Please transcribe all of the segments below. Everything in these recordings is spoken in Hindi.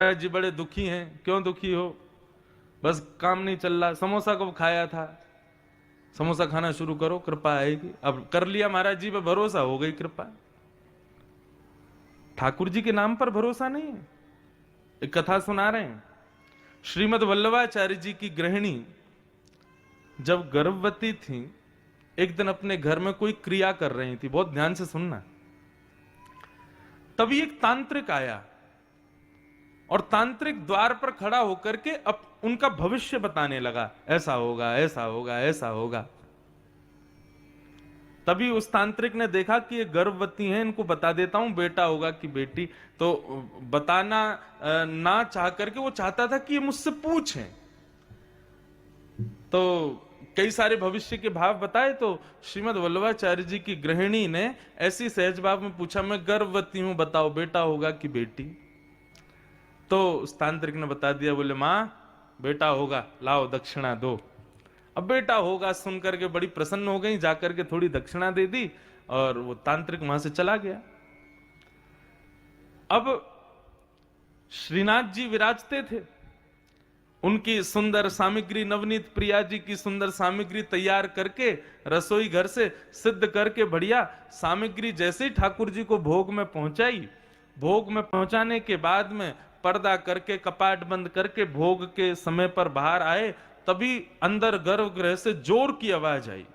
जी बड़े दुखी हैं। क्यों दुखी हो? बस काम नहीं चल रहा। समोसा कब खाया था? समोसा खाना शुरू करो, कृपा आएगी। अब कर लिया महाराज जी पे भरोसा, हो गई कृपा। ठाकुर जी के नाम पर भरोसा नहीं है। एक कथा सुना रहे हैं। श्रीमद वल्लभाचार्य जी की गृहिणी जब गर्भवती थी, एक दिन अपने घर में कोई क्रिया कर रही थी, बहुत ध्यान से सुनना। तभी एक तांत्रिक आया और तांत्रिक द्वार पर खड़ा होकर के अब उनका भविष्य बताने लगा, ऐसा होगा, ऐसा होगा, ऐसा होगा। तभी उस तांत्रिक ने देखा कि ये गर्भवती हैं, इनको बता देता हूं बेटा होगा कि बेटी। तो बताना ना चाह करके वो चाहता था कि ये मुझसे पूछें। तो कई सारे भविष्य के भाव बताए। तो श्रीमद वल्लभाचार्य जी की गृहिणी ने ऐसी सहज भाव में पूछा, मैं गर्भवती हूं, बताओ बेटा होगा कि बेटी। तो उस तांत्रिक ने बता दिया, बोले मां बेटा होगा, लाओ दक्षिणा दो। अब बेटा होगा सुन करके बड़ी प्रसन्न हो गई, जाकर के थोड़ी दक्षिणा दे दी और वो तांत्रिक वहां से चला गया। अब श्रीनाथ जी विराजते थे, उनकी सुंदर सामग्री, नवनीत प्रिया जी की सुंदर सामग्री तैयार करके रसोई घर से सिद्ध करके बढ़िया सामग्री जैसे ही ठाकुर जी को भोग में पहुंचाई, भोग में पहुंचाने के बाद में पर्दा करके कपाट बंद करके भोग के समय पर बाहर आए, तभी अंदर गर्भगृह से जोर की आवाज आई।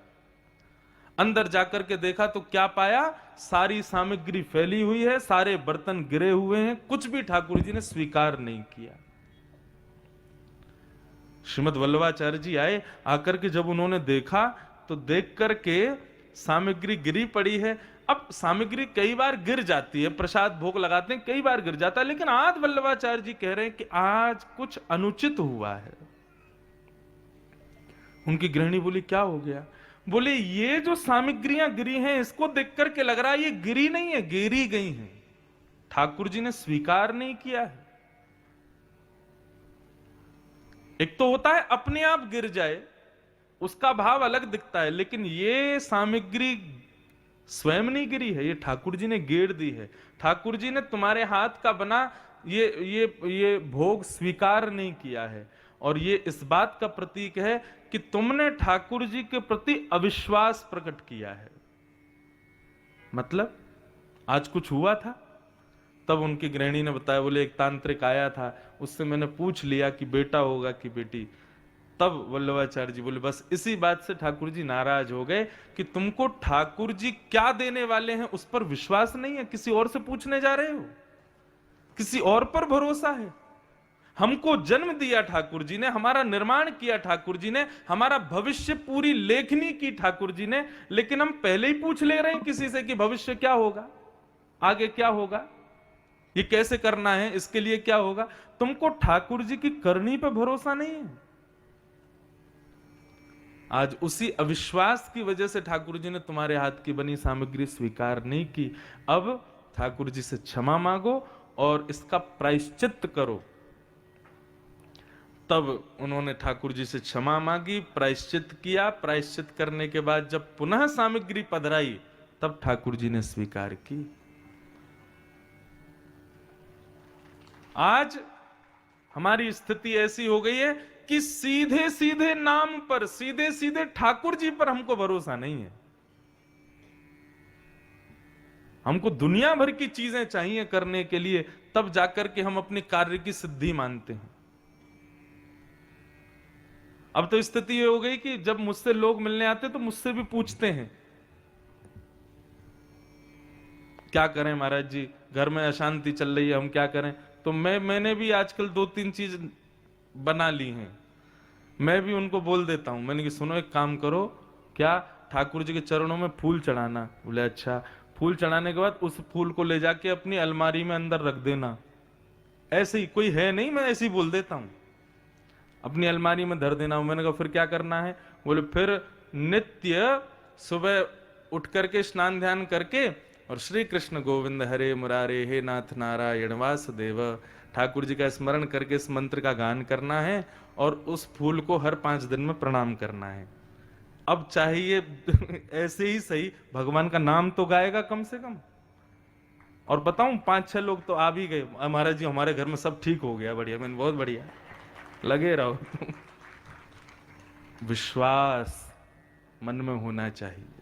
अंदर जाकर के देखा तो क्या पाया, सारी सामग्री फैली हुई है, सारे बर्तन गिरे हुए हैं, कुछ भी ठाकुर जी ने स्वीकार नहीं किया। श्रीमद वल्लभाचार्य जी आए, आकर के जब उन्होंने देखा तो देख करके सामग्री गिरी पड़ी है। अब सामग्री कई बार गिर जाती है, प्रसाद भोग लगाते हैं कई बार गिर जाता है, लेकिन आज वल्लभाचार्य जी कह रहे हैं कि आज कुछ अनुचित हुआ है। उनकी गृहिणी बोली क्या हो गया? बोले ये जो सामग्रियां गिरी हैं इसको देख करके लग रहा है ये गिरी नहीं है, गिरी गई हैं, ठाकुर जी ने स्वीकार नहीं किया है। एक तो होता है अपने आप गिर जाए, उसका भाव अलग दिखता है, लेकिन ये सामग्री स्वयं नहीं गिरी है, ये ठाकुर जी ने गेड़ दी है। ठाकुर जी ने तुम्हारे हाथ का बना ये भोग स्वीकार नहीं किया है, और ये इस बात का प्रतीक है कि तुमने ठाकुर जी के प्रति अविश्वास प्रकट किया है। मतलब आज कुछ हुआ था। तब उनकी गृहिणी ने बताया, बोले एक तांत्रिक आया था, उससे मैंने पूछ लिया कि बेटा होगा कि बेटी। तब वल्लभाचार्य जी बोले बस इसी बात से ठाकुर जी नाराज हो गए कि तुमको ठाकुर जी क्या देने वाले हैं उस पर विश्वास नहीं है, किसी और से पूछने जा रहे हो, किसी और पर भरोसा है। हमको जन्म दिया ठाकुर जी ने, हमारा निर्माण किया ठाकुर जी ने, हमारा भविष्य पूरी लेखनी की ठाकुर जी ने, लेकिन हम पहले ही पूछ ले रहे हैं किसी से कि भविष्य क्या होगा, आगे क्या होगा, ये कैसे करना है, इसके लिए क्या होगा। तुमको ठाकुर जी की करनी पे भरोसा नहीं है। आज उसी अविश्वास की वजह से ठाकुर जी ने तुम्हारे हाथ की बनी सामग्री स्वीकार नहीं की। अब ठाकुर जी से क्षमा मांगो और इसका प्रायश्चित करो। तब उन्होंने ठाकुर जी से क्षमा मांगी, प्रायश्चित किया। प्रायश्चित करने के बाद जब पुनः सामग्री पधराई, तब ठाकुर जी ने स्वीकार की। आज हमारी स्थिति ऐसी हो गई है कि सीधे सीधे नाम पर, सीधे सीधे ठाकुर जी पर हमको भरोसा नहीं है। हमको दुनिया भर की चीजें चाहिए करने के लिए, तब जाकर के हम अपने कार्य की सिद्धि मानते हैं। अब तो स्थिति ये हो गई कि जब मुझसे लोग मिलने आते तो मुझसे भी पूछते हैं क्या करें महाराज जी, घर में अशांति चल रही है, हम क्या करें। तो मैंने भी आजकल 2-3 चीज बना ली हैं। मैं भी उनको बोल देता हूं, मैंने कि सुनो एक काम करो, क्या, ठाकुर जी के चरणों में फूल चढ़ाना। बोले अच्छा। फूल चढ़ाने के बाद उस फूल को ले जाके अपनी अलमारी में अंदर रख देना। ऐसे ही, कोई है नहीं, मैं ऐसे ही बोल देता हूं, अपनी अलमारी में धर देना। मैंने कहा फिर क्या करना है? बोले फिर नित्य सुबह उठ करके स्नान ध्यान करके और श्री कृष्ण गोविंद हरे मुरारे हे नाथ नारायण वासुदेव, ठाकुर जी का स्मरण करके इस मंत्र का गान करना है और उस फूल को हर 5 दिन में प्रणाम करना है। अब चाहिए ऐसे ही सही, भगवान का नाम तो गाएगा कम से कम। और बताऊं 5-6 लोग तो आ भी गए, महाराज जी हमारे घर में सब ठीक हो गया, बढ़िया। मैंने बहुत बढ़िया, लगे रहो तुम। विश्वास मन में होना चाहिए।